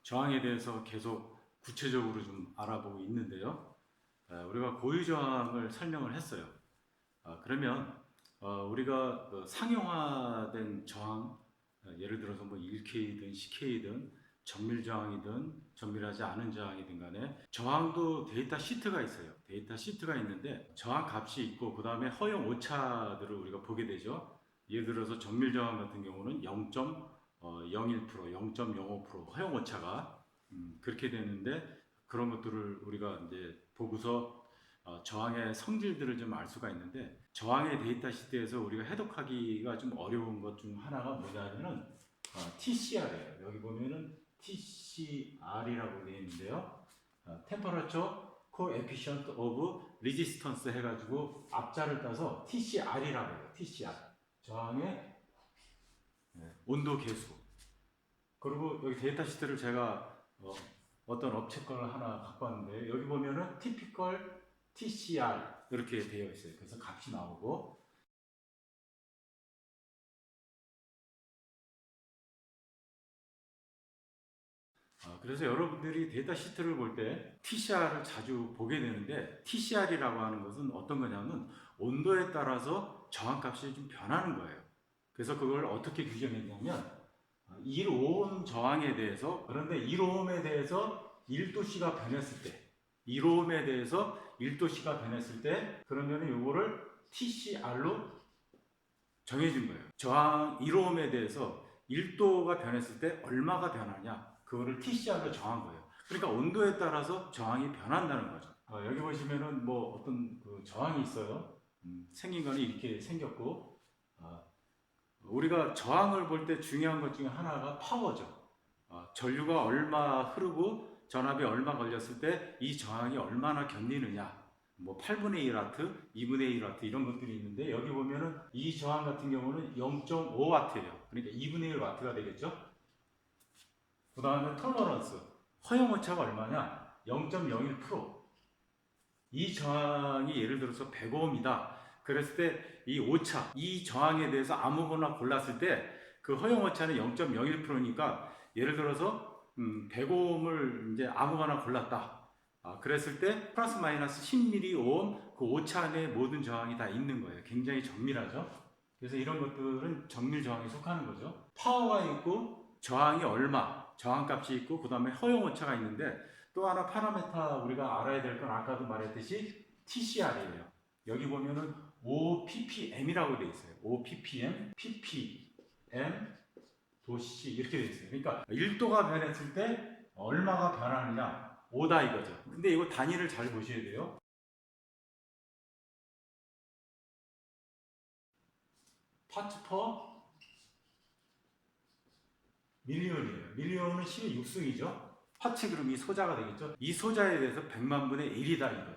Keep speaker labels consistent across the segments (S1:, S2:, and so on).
S1: 저항에 대해서 계속 구체적으로 좀 알아보고 있는데요. 우리가 고유 저항을 설명을 했어요. 그러면 우리가 상용화된 저항, 예를 들어서 뭐 1K든 10K든 정밀 저항이든 정밀하지 않은 저항이든 간에 저항도 데이터 시트가 있어요. 데이터 시트가 있는데 저항 값이 있고 그 다음에 허용 오차들을 우리가 보게 되죠. 예를 들어서 정밀 저항 같은 경우는 0.01%, 0.05% 허용 오차가 그렇게 되는데 그런 것들을 우리가 이제 보고서 저항의 성질들을 좀 알 수가 있는데 저항의 데이터 시트에서 우리가 해독하기가 좀 어려운 것 중 하나가 뭐냐면은 TCR이에요. 여기 보면은 TCR이라고 되어 있는데요. Temperature Coefficient of Resistance 해가지고 앞자를 따서 TCR이라고 해요. TCR. 저항의 온도 계수. 그리고 여기 데이터 시트를 제가 어떤 업체 걸 하나 갖고 왔는데 여기 보면은 typical TCR 이렇게 되어 있어요. 그래서 값이 나오고 그래서 여러분들이 데이터 시트를 볼 때 TCR을 자주 보게 되는데 TCR이라고 하는 것은 어떤 거냐면 온도에 따라서 저항값이 좀 변하는 거예요. 그래서 그걸 어떻게 규정했냐면 1오hm 저항에 대해서 그런데 1ohm에 대해서 1도씨가 변했을 때 1ohm에 대해서 1도씨가 변했을 때 그러면 이거를 TCR로 정해진 거예요. 저항 1ohm에 대해서 1도가 변했을 때 얼마가 변하냐 그거를 TCR로 정한 거예요. 그러니까 온도에 따라서 저항이 변한다는 거죠. 여기 보시면은 뭐 어떤 그 저항이 있어요. 생긴 거는 이렇게 생겼고 우리가 저항을 볼 때 중요한 것 중에 하나가 파워죠. 전류가 얼마 흐르고 전압이 얼마 걸렸을 때 이 저항이 얼마나 견디느냐. 뭐 8분의 1와트, 2분의 1와트 이런 것들이 있는데 여기 보면은 이 저항 같은 경우는 0.5와트예요. 그러니까 2분의 1와트가 되겠죠. 그 다음에 톨러런스, 허용 오차가 얼마냐? 0.01%. 이 저항이 예를 들어서 100ohm이다. 그랬을 때 이 오차, 이 저항에 대해서 아무거나 골랐을 때 그 허용 오차는 0.01%니까 예를 들어서 100ohm을 이제 아무거나 골랐다. 그랬을 때 플러스 마이너스 10mΩ 그 오차 안에 모든 저항이 다 있는 거예요. 굉장히 정밀하죠. 그래서 이런 것들은 정밀 저항에 속하는 거죠. 파워가 있고 저항이 얼마, 저항값이 있고 그 다음에 허용 오차가 있는데 또 하나 파라메타 우리가 알아야 될 건 아까도 말했듯이 TCR이에요. 여기 보면은 OPPM이라고 되어 있어요. OPPM, PPM, 도시 이렇게 되어 있어요. 그러니까 1도가 변했을 때 얼마가 변하느냐 5다 이거죠. 근데 이거 단위를 잘 보셔야 돼요. 파츠 퍼 밀리언이에요. 밀리언은 10의 6승이죠. 파츠 그럼 이 소자가 되겠죠. 이 소자에 대해서 100만 분의 1이다 이거죠.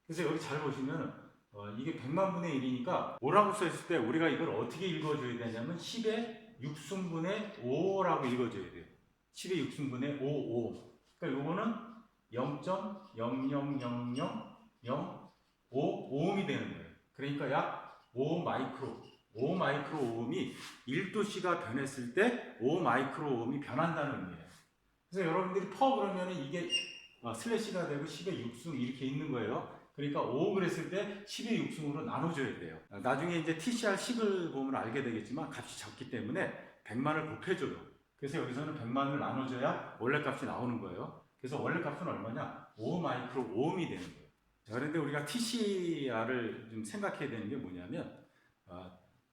S1: 그래서 여기 잘 보시면 이게 100만 분의 1이니까 5라고 써있을 때 우리가 이걸 어떻게 읽어줘야 되냐면 10의 6승분의 5라고 읽어줘야 돼요. 10의 6승분의 5. 그러니까 요거는 0.0000005ohm이 되는 거예요. 그러니까 약 5 마이크로. 5 마이크로 오음이 1도씨가 변했을 때 5 마이크로 오음이 변한다는 의미예요. 그래서 여러분들이 퍼 그러면 이게 슬래시가 되고 10의 6승 이렇게 있는 거예요. 그러니까 5 그랬을 때 10의 6승으로 나눠줘야 돼요. 나중에 이제 TCR 식을 보면 알게 되겠지만 값이 작기 때문에 100만을 곱해줘요. 그래서 여기서는 100만을 나눠줘야 원래 값이 나오는 거예요. 그래서 원래 값은 얼마냐? 5 마이크로 오음이 되는 거예요. 자, 그런데 우리가 TCR을 좀 생각해야 되는 게 뭐냐면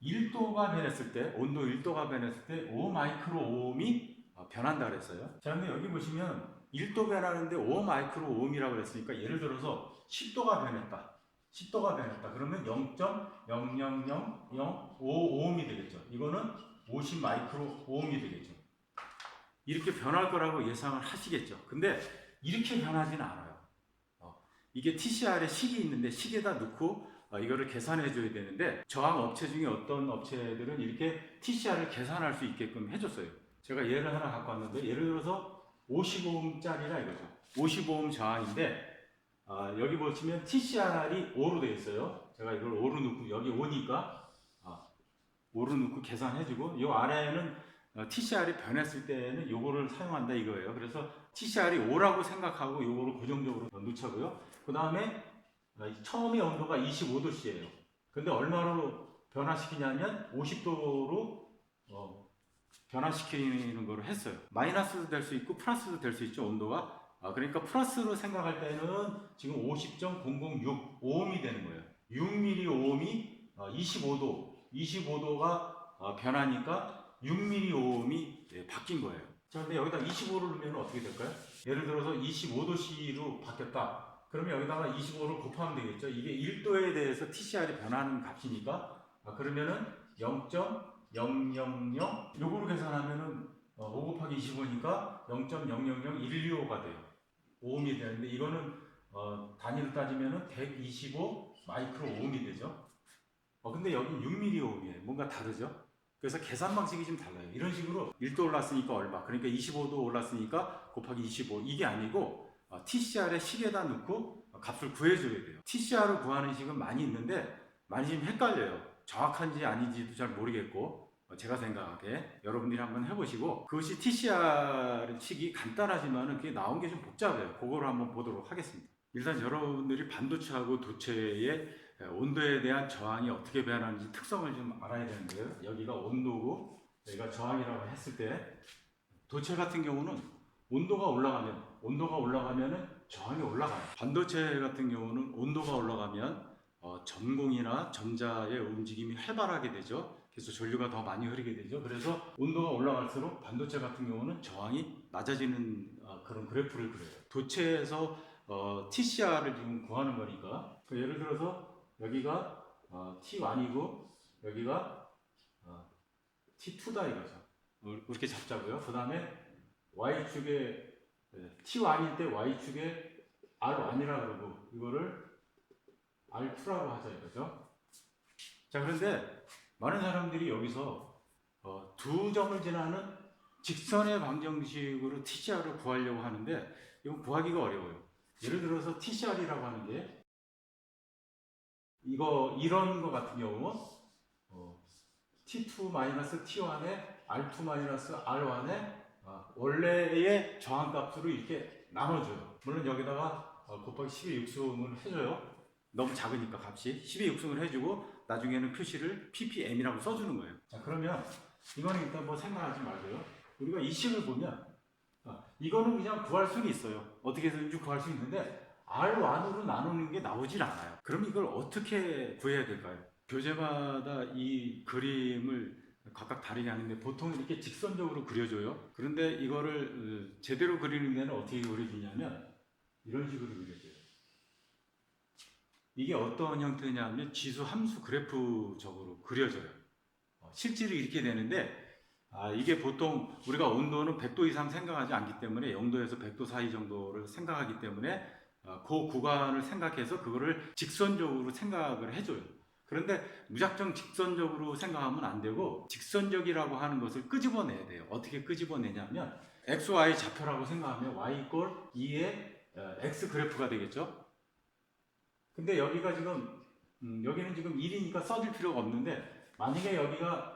S1: 1도가 변했을 때, 온도 1도가 변했을 때 5 마이크로 오음이 변한다 그랬어요. 자, 근데 여기 보시면 1도 변하는데 5 마이크로 오음이라고 그랬으니까 예를 들어서 10도가 변했다. 10도가 변했다. 그러면 0.00005오음이 되겠죠. 이거는 50 마이크로 오음이 되겠죠. 이렇게 변할 거라고 예상을 하시겠죠. 근데 이렇게 변하지는 않아요. 이게 TCR에 식이 있는데 식에다 넣고 이거를 계산해 줘야 되는데 저항 업체 중에 어떤 업체들은 이렇게 TCR을 계산할 수 있게끔 해줬어요. 제가 예를 하나 갖고 왔는데 예를 들어서 50ohm짜리라 이거죠. 50ohm 저항인데 여기 보시면 TCR이 5로 되어 있어요. 제가 이걸 5로 넣고 여기 5니까 5로 넣고 계산해주고 이 아래에는 TCR이 변했을 때는 요거를 사용한다 이거예요. 그래서 TCR이 5라고 생각하고 요거를 고정적으로 놓자고요. 그 다음에 처음에 온도가 25도씨예요. 근데 얼마로 변화시키냐면 50도로 변화시키는 거를 했어요. 마이너스도 될 수 있고 플러스도 될 수 있죠, 온도가. 그러니까 플러스로 생각할 때는 지금 50.006 오음이 되는 거예요. 6mm 오음이 25도가 변하니까 6mm 오음이 바뀐 거예요. 자, 근데 여기다 25를 넣으면 어떻게 될까요? 예를 들어서 25도씨로 바뀌었다. 그러면 여기다가 25를 곱하면 되겠죠. 이게 1도에 대해서 TCR이 변하는 값이니까 그러면은 0.000 요거로 계산하면은 5 곱하기 25니까 0.000125가 돼요. 오음이 되는데 이거는 단위로 따지면은 125 마이크로 오음이 되죠. 근데 여기 6mm 오음이에요. 뭔가 다르죠? 그래서 계산 방식이 좀 달라요. 이런 식으로 1도 올랐으니까 얼마, 그러니까 25도 올랐으니까 곱하기 25 이게 아니고 TCR에 식에다 넣고 값을 구해줘야 돼요. TCR을 구하는 식은 많이 있는데 많이 좀 헷갈려요. 정확한지 아닌지도 잘 모르겠고 제가 생각하기에 여러분들이 한번 해보시고 그것이 TCR 식이 간단하지만 그게 나온 게 좀 복잡해요. 그거를 한번 보도록 하겠습니다. 일단 여러분들이 반도체하고 도체의 온도에 대한 저항이 어떻게 변하는지 특성을 좀 알아야 되는데요. 여기가 온도고 여기가 저항이라고 했을 때 도체 같은 경우는 온도가 올라가면은 저항이 올라가요. 반도체 같은 경우는 온도가 올라가면 전공이나 전자의 움직임이 활발하게 되죠. 그래서 전류가 더 많이 흐르게 되죠. 그래서 온도가 올라갈수록 반도체 같은 경우는 저항이 낮아지는 그런 그래프를 그려요. 도체에서 TCR을 지금 구하는 거니까 예를 들어서 여기가 T1이고 여기가 T2다 이거죠. 이렇게 잡자고요. 그 다음에 Y축에 T1일 때 Y축에 R1이라 그러고 이거를 R2라고 하자 이거죠. 자, 그런데 많은 사람들이 여기서 두 점을 지나는 직선의 방정식으로 TCR을 구하려고 하는데 이건 구하기가 어려워요. 예를 들어서 TCR이라고 하는 게 이런 거 같은 경우 T2-T1에 R2-R1에 원래의 저항값으로 이렇게 나눠줘요. 물론 여기다가 곱하기 10의 육승을 해줘요. 너무 작으니까 값이 10의 육승을 해주고 나중에는 표시를 ppm이라고 써주는 거예요. 자, 그러면 이거는 일단 뭐 생각하지 말고요. 우리가 이 식을 보면 이거는 그냥 구할 수는 있어요. 어떻게 해서든지 구할 수 있는데 R1으로 나누는 게 나오질 않아요. 그럼 이걸 어떻게 구해야 될까요? 교재마다 이 그림을 각각 다르게 하는데 보통 이렇게 직선적으로 그려줘요. 그런데 이거를 제대로 그리는 데는 어떻게 그려지냐면 이런 식으로 그려져요. 이게 어떤 형태냐면 지수 함수 그래프적으로 그려져요. 실제로 이렇게 되는데 이게 보통 우리가 온도는 100도 이상 생각하지 않기 때문에 0도에서 100도 사이 정도를 생각하기 때문에 그 구간을 생각해서 그거를 직선적으로 생각을 해줘요. 그런데 무작정 직선적으로 생각하면 안 되고 직선적이라고 하는 것을 끄집어내야 돼요. 어떻게 끄집어내냐면 XY 좌표라고 생각하면 Y 이꼴 2의 X 그래프가 되겠죠. 근데 여기가 지금 여기는 지금 1이니까 써줄 필요가 없는데 만약에 여기가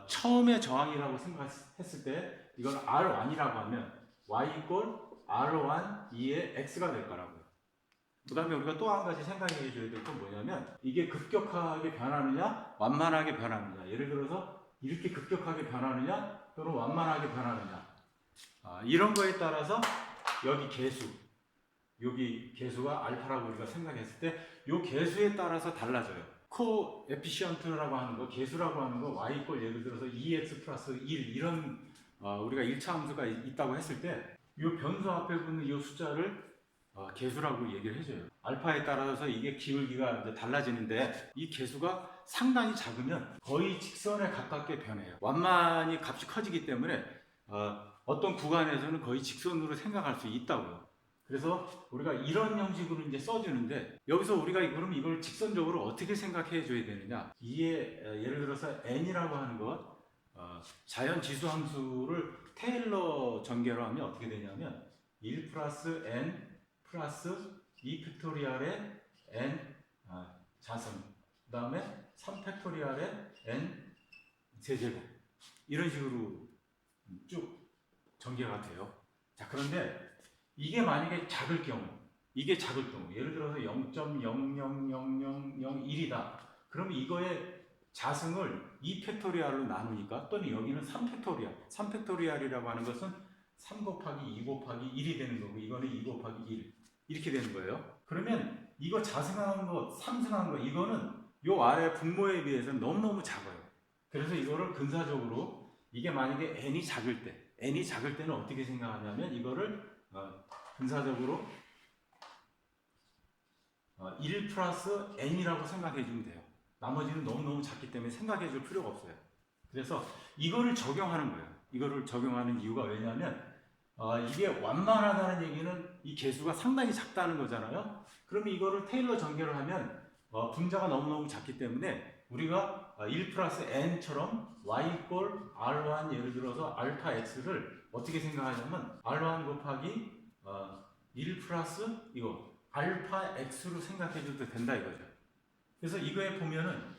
S1: 처음에 저항이라고 생각했을 때 이건 R1이라고 하면 Y 이꼴 R1 2의 X가 될 거라고요. 그 다음에 우리가 또 한 가지 생각해 줘야 될 건 뭐냐면 이게 급격하게 변하느냐 완만하게 변하느냐, 예를 들어서 이렇게 급격하게 변하느냐 또는 완만하게 변하느냐, 이런 거에 따라서 여기 개수가 알파라고 우리가 생각했을 때 이 개수에 따라서 달라져요. 코에피시언트라고 하는 거, 개수라고 하는 거 y 이꼴 예를 들어서 2x 플러스 1 이런 우리가 1차 함수가 있다고 했을 때 이 변수 앞에 붙는 이 숫자를 개수라고 얘기를 해줘요. 알파에 따라서 이게 기울기가 이제 달라지는데 이 개수가 상당히 작으면 거의 직선에 가깝게 변해요. 완만히 값이 커지기 때문에 어떤 구간에서는 거의 직선으로 생각할 수 있다고요. 그래서 우리가 이런 형식으로 이제 써주는데 여기서 우리가 그럼 이걸 직선적으로 어떻게 생각해 줘야 되느냐, 이에 예를 들어서 n이라고 하는 것 자연 지수 함수를 테일러 전개로 하면 어떻게 되냐면 1 플러스 n 플러스 2 팩토리얼의 n 자승, 그 다음에 3 팩토리얼의 n 세제곱 이런 식으로 쭉 전개가 돼요. 자, 그런데 이게 만약에 작을 경우, 예를 들어서 0.0000001이다. 그럼 이거의 자승을 2팩토리얼로 나누니까, 또는 여기는 3팩토리얼이라고 하는 것은 3 곱하기 2 곱하기 1이 되는 거고, 이거는 2 곱하기 1 이렇게 되는 거예요. 그러면 이거 자승하는 것, 상승하는 것, 이거는 요 아래 분모에 비해서는 너무너무 작아요. 그래서 이거를 근사적으로, 이게 만약에 n이 작을 때는 어떻게 생각하냐면 이거를 근사적으로 1 플러스 n이라고 생각해 주면 돼요. 나머지는 너무너무 작기 때문에 생각해 줄 필요가 없어요. 그래서 이거를 적용하는 거예요. 이거를 적용하는 이유가 왜냐하면 이게 완만하다는 얘기는 이 개수가 상당히 작다는 거잖아요. 그러면 이거를 테일러 전개를 하면 분자가 너무너무 작기 때문에 우리가 1 플러스 n처럼 y 이꼴 r1, 예를 들어서 알파 x를 어떻게 생각하냐면 r1 곱하기 1 플러스 이거 알파 x로 생각해 줘도 된다 이거죠. 그래서 이거에 보면은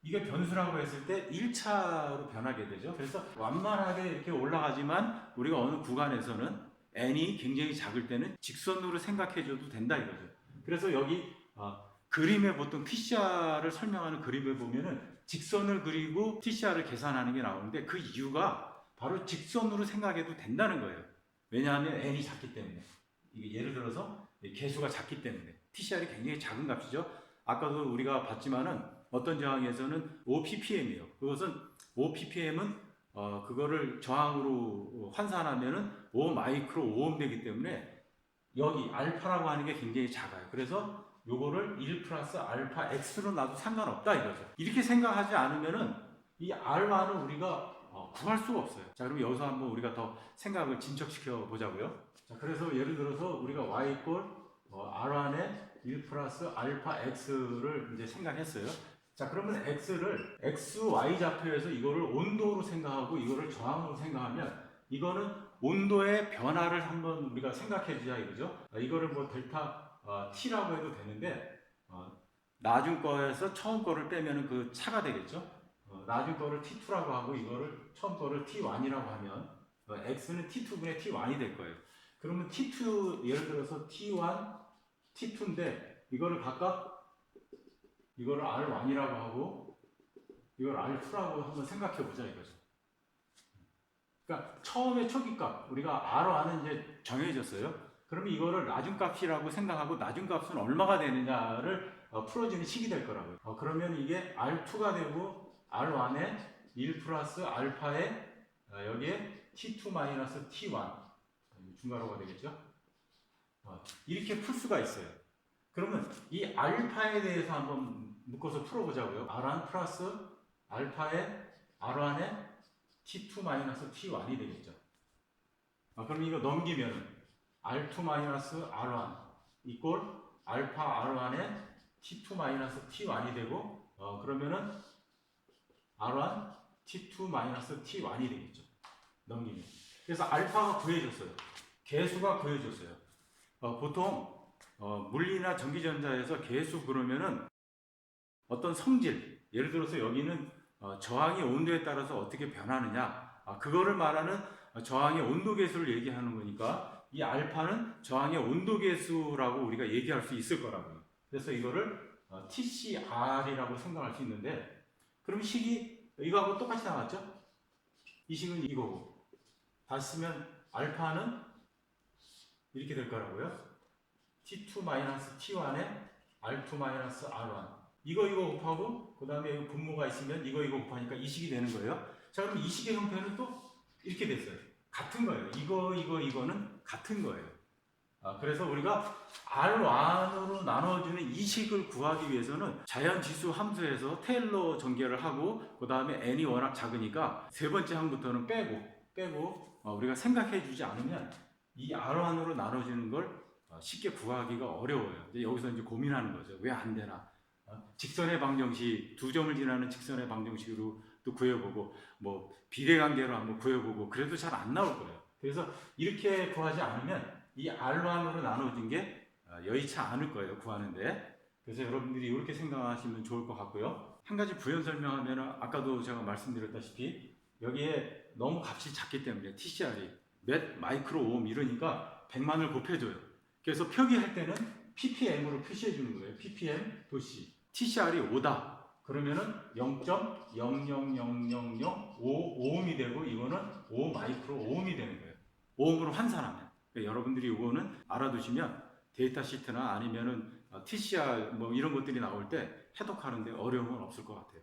S1: 이게 변수라고 했을 때 1차로 변하게 되죠. 그래서 완만하게 이렇게 올라가지만 우리가 어느 구간에서는 n이 굉장히 작을 때는 직선으로 생각해 줘도 된다 이거죠. 그래서 여기 그림에 보통 TCR을 설명하는 그림에 보면은 직선을 그리고 TCR을 계산하는 게 나오는데, 그 이유가 바로 직선으로 생각해도 된다는 거예요. 왜냐하면 n이 작기 때문에. 이게 예를 들어서 개수가 작기 때문에. TCR이 굉장히 작은 값이죠. 아까도 우리가 봤지만은 어떤 저항에서는 5ppm이에요. 그것은 5ppm은 그거를 저항으로 환산하면은 5 마이크로 오hm 되기 때문에 여기 알파라고 하는 게 굉장히 작아요. 그래서 요거를 1 플러스 알파 x로 놔도 상관없다 이거죠. 이렇게 생각하지 않으면은 이 R1을 우리가 구할 수가 없어요. 자, 그럼 여기서 한번 우리가 더 생각을 진척시켜 보자고요. 자, 그래서 예를 들어서 우리가 y 이꼴 R1에 1 플러스 알파 x를 이제 생각했어요. 자, 그러면 x를 xy 좌표에서 이거를 온도로 생각하고 이거를 저항으로 생각하면, 이거는 온도의 변화를 한번 우리가 생각해 주자 이거죠. 이거를 뭐 델타 t라고 해도 되는데, 나중 거에서 처음 거를 빼면은 그 차가 되겠죠. 나중 거를 t2라고 하고 이거를 처음 거를 t1이라고 하면 x는 t2분의 t1이 될 거예요. 그러면 t2, 예를 들어서 t1, t2인데 이거를 각각 이거를 r1이라고 하고 이걸 r2라고 한번 생각해 보자 이거죠. 그러니까 처음에 초기값 우리가 r1은 이제 정해졌어요. 그러면 이거를 나중값이라고 생각하고 나중값은 얼마가 되느냐를 풀어주는 식이 될 거라고요. 그러면 이게 r2가 되고 r1에 1 플러스 알파에 여기에 t2 마이너스 t1 중괄호가 되겠죠. 이렇게 풀 수가 있어요. 그러면 이 알파에 대해서 한번 묶어서 풀어보자고요. r1 플러스 알파에 r1에 t2 마이너스 t1이 되겠죠. 그럼 이거 넘기면 r2 마이너스 r1 이꼴 알파 r1에 t2 마이너스 t1이 되고 그러면은 r1 t2 마이너스 t1이 되겠죠. 넘기면. 그래서 알파가 구해졌어요. 개수가 구해졌어요. 보통 물리나 전기전자에서 개수 그러면은 어떤 성질, 예를 들어서 여기는 저항이 온도에 따라서 어떻게 변하느냐, 그거를 말하는 저항의 온도 계수를 얘기하는 거니까 이 알파는 저항의 온도 계수라고 우리가 얘기할 수 있을 거라고요. 그래서 이거를 TCR이라고 생각할 수 있는데, 그럼 식이 이거하고 똑같이 나왔죠? 이 식은 이거고, 다시 쓰면 알파는 이렇게 될 거라고요. T2-T1에 R2-R1 이거 곱하고 그 다음에 여기 분모가 있으면 이거 곱하니까 이 식이 되는 거예요. 자, 그럼 이 식의 형태는 또 이렇게 됐어요. 같은 거예요. 이거는 같은 거예요. 그래서 우리가 R1으로 나눠주는 이 식을 구하기 위해서는 자연지수 함수에서 테일러 전개를 하고 그 다음에 n이 워낙 작으니까 세 번째 항부터는 빼고 우리가 생각해 주지 않으면 이 R1으로 나눠주는 걸 쉽게 구하기가 어려워요. 여기서 이제 고민하는 거죠. 왜 안 되나? 직선의 방정식, 두 점을 지나는 직선의 방정식으로 또 구해보고, 뭐 비례관계로 한번 구해보고, 그래도 잘 안 나올 거예요. 그래서 이렇게 구하지 않으면 이 R1으로 나눠진 게 여의치 않을 거예요, 구하는데. 그래서 여러분들이 이렇게 생각하시면 좋을 것 같고요. 한 가지 부연 설명하면, 아까도 제가 말씀드렸다시피 여기에 너무 값이 작기 때문에 TCR이 몇 마이크로 오hm 이러니까 100만을 곱해줘요. 그래서 표기할 때는 ppm으로 표시해 주는 거예요. ppm 도시 TCR이 5다. 그러면은 0.0000005ohm이 되고 이거는 5 마이크로 ohm이 되는 거예요. ohm으로 환산하면. 그러니까 여러분들이 이거는 알아두시면 데이터 시트나 아니면은 TCR 뭐 이런 것들이 나올 때 해독하는데 어려움은 없을 것 같아요.